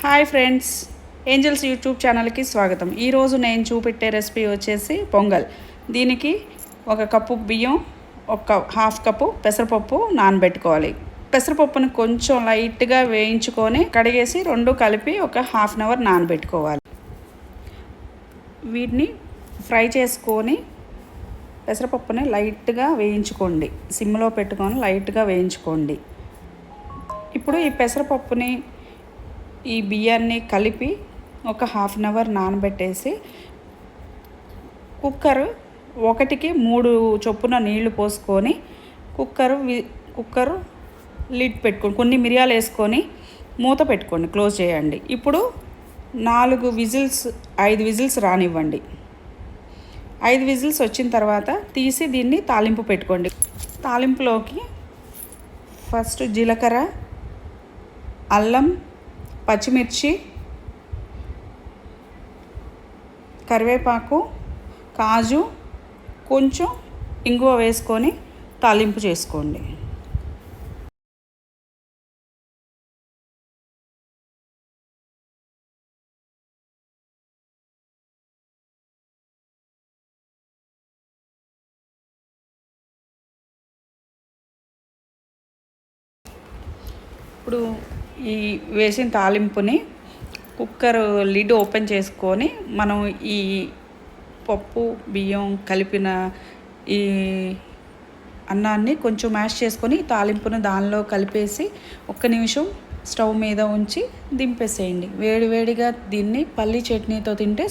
Hi friends, angels YouTube ఛానల్కి స్వాగతం. ఈరోజు నేను చూపెట్టే రెసిపీ వచ్చేసి పొంగల్. దీనికి 1 కప్పు బియ్యం, ఒక హాఫ్ కప్పు పెసరపప్పు నానబెట్టుకోవాలి. పెసరపప్పుని కొంచెం లైట్గా వేయించుకొని కడిగేసి 2 కలిపి ఒక హాఫ్ అన్ అవర్ నానబెట్టుకోవాలి. వీటిని ఫ్రై చేసుకొని పెసరపప్పుని లైట్గా వేయించుకోండి. సిమ్లో పెట్టుకొని లైట్గా వేయించుకోండి. ఇప్పుడు ఈ పెసరపప్పుని ఈ బియ్యాన్ని కలిపి ఒక హాఫ్ అన్ అవర్ నానబెట్టేసి కుక్కర్ 1కి 3 చొప్పున నీళ్లు పోసుకొని కుక్కరు లిడ్ పెట్టుకొని కొన్ని మిరియాలు వేసుకొని మూత పెట్టుకోండి, క్లోజ్ చేయండి. ఇప్పుడు 5 విజిల్స్ రానివ్వండి. 5 విజిల్స్ వచ్చిన తర్వాత తీసి దీన్ని తాలింపు పెట్టుకోండి. తాలింపులోకి ఫస్ట్ జీలకర్ర, అల్లం, పచ్చిమిర్చి, కరివేపాకు, కాజు, కొంచెం ఇంగువ వేసుకొని తాలింపు చేసుకోండి. ఇప్పుడు ఈ వేసిన తాలింపుని కుక్కర్ లిడ్ ఓపెన్ చేసుకొని మనం ఈ పప్పు బియ్యం కలిపిన ఈ అన్నాన్ని కొంచెం మ్యాష్ చేసుకొని తాలింపును దానిలో కలిపేసి 1 నిమిషం స్టవ్ మీద ఉంచి దింపేసేయండి. వేడివేడిగా దీన్ని పల్లీ చట్నీతో తింటే